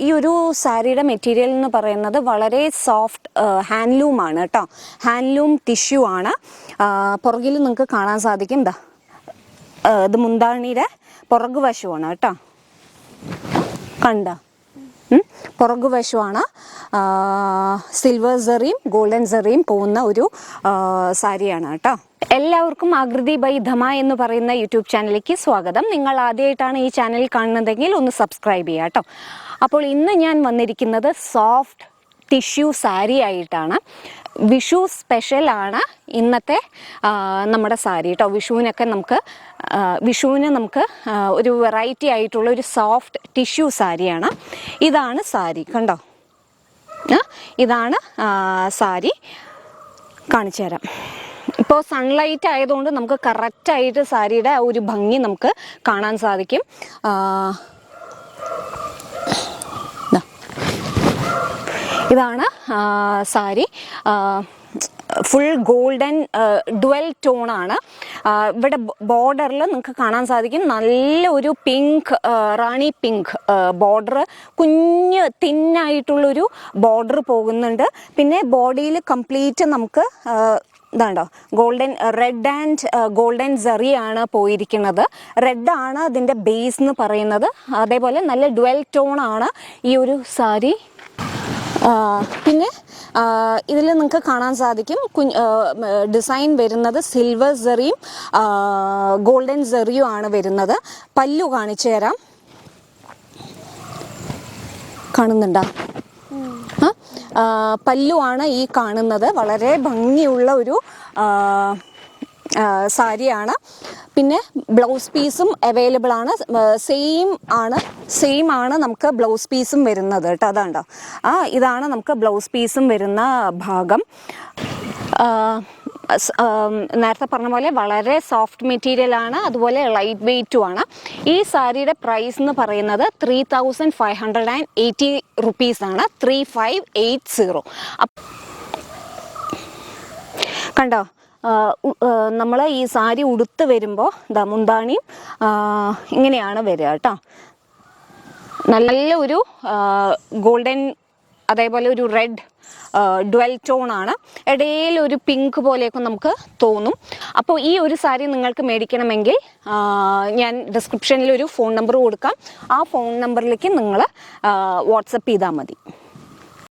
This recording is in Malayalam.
ഈ ഒരു സാരിയുടെ മെറ്റീരിയൽ എന്ന് പറയുന്നത് വളരെ സോഫ്റ്റ് ഹാൻഡ്ലൂമാണ് കേട്ടോ. ഹാൻഡ്ലൂം ടിഷ്യൂ ആണ്. പുറകിൽ നിങ്ങൾക്ക് കാണാൻ സാധിക്കും. ഇത് മുന്താണിയുടെ പുറകുവശമാണ് കേട്ടോ. കണ്ട പുറകുവശമാണ്. സിൽവർ സെറിയും ഗോൾഡൻ സെറിയും പോകുന്ന ഒരു സാരിയാണ് കേട്ടോ. എല്ലാവർക്കും ആകൃതി ബൈ ധമ എന്ന് പറയുന്ന യൂട്യൂബ് ചാനലിലേക്ക് സ്വാഗതം. നിങ്ങൾ ആദ്യമായിട്ടാണ് ഈ ചാനൽ കാണുന്നതെങ്കിൽ ഒന്ന് സബ്സ്ക്രൈബ് ചെയ്യുക കേട്ടോ. അപ്പോൾ ഇന്ന് ഞാൻ വന്നിരിക്കുന്നത് സോഫ്റ്റ് ടിഷ്യൂ സാരി ആയിട്ടാണ്. വിഷു സ്പെഷ്യലാണ് ഇന്നത്തെ നമ്മുടെ സാരി കേട്ടോ. വിഷുവിന് നമുക്ക് ഒരു വെറൈറ്റി ആയിട്ടുള്ള ഒരു സോഫ്റ്റ് ടിഷ്യൂ സാരിയാണ്. ഇതാണ് സാരി, കണ്ടോ? ഇതാണ് സാരി. കാണിച്ചു തരാം. ഇപ്പോൾ സൺലൈറ്റ് ആയതുകൊണ്ട് നമുക്ക് കറക്റ്റായിട്ട് സാരിയുടെ ഒരു ഭംഗി നമുക്ക് കാണാൻ സാധിക്കും. ഇതാണ് സാരി. ഫുൾ ഗോൾഡൻ ഡുവൽ ടോണാണ്. ഇവിടെ ബോർഡറിൽ നിങ്ങൾക്ക് കാണാൻ സാധിക്കും നല്ല ഒരു പിങ്ക്, റാണി പിങ്ക് ബോർഡർ, കുഞ്ഞ് തിന്നായിട്ടുള്ളൊരു ബോർഡർ പോകുന്നുണ്ട്. പിന്നെ ബോഡിയിൽ കംപ്ലീറ്റ് നമുക്ക് ഇതാണ്ടോ ഗോൾഡൻ, റെഡ് ആൻഡ് ഗോൾഡൻ സെറിയാണ് പോയിരിക്കുന്നത്. റെഡാണ് അതിൻ്റെ ബേസ് എന്ന് പറയുന്നത്. അതേപോലെ നല്ല ഡുവൽ ടോണാണ് ഈ ഒരു സാരി. പിന്നെ ഇതിൽ നിങ്ങൾക്ക് കാണാൻ സാധിക്കും ഡിസൈൻ വരുന്നത് സിൽവർ സെറിയും ഗോൾഡൻ സെറിയും ആണ് വരുന്നത്. പല്ലു കാണിച്ചു തരാം. കാണുന്നുണ്ടോ? പല്ലുവാണ് ഈ കാണുന്നത്. വളരെ ഭംഗിയുള്ള ഒരു സാരിയാണ്. പിന്നെ ബ്ലൗസ് പീസും അവൈലബിൾ ആണ്. സെയിം ആണ് നമുക്ക് ബ്ലൗസ് പീസും വരുന്നത് കേട്ടോ. അതാണ്ടോ, ഇതാണ് നമുക്ക് ബ്ലൗസ് പീസും വരുന്ന ഭാഗം. നേരത്തെ പറഞ്ഞ പോലെ വളരെ സോഫ്റ്റ് മെറ്റീരിയലാണ്, അതുപോലെ ലൈറ്റ് വെയ്റ്റുമാണ്. ഈ സാരിയുടെ പ്രൈസ് എന്ന് പറയുന്നത് 3580 റുപ്പീസാണ്. 3580. കണ്ടോ, നമ്മൾ ഈ സാരി ഉടുത്ത് വരുമ്പോൾ മുന്താണിയും ഇങ്ങനെയാണ് വരിക കേട്ടോ. നല്ല ഒരു ഗോൾഡൻ, അതേപോലെ ഒരു റെഡ് ഡുവൽ ടോണാണ്. ഇടയിൽ ഒരു പിങ്ക് പോലെയൊക്കെ നമുക്ക് തോന്നും. അപ്പോൾ ഈ ഒരു സാരി നിങ്ങൾക്ക് മേടിക്കണമെങ്കിൽ ഞാൻ ഡിസ്ക്രിപ്ഷനിൽ ഒരു ഫോൺ നമ്പർ കൊടുക്കാം. ആ ഫോൺ നമ്പറിലേക്ക് നിങ്ങൾ വാട്സപ്പ് ചെയ്താൽ മതി.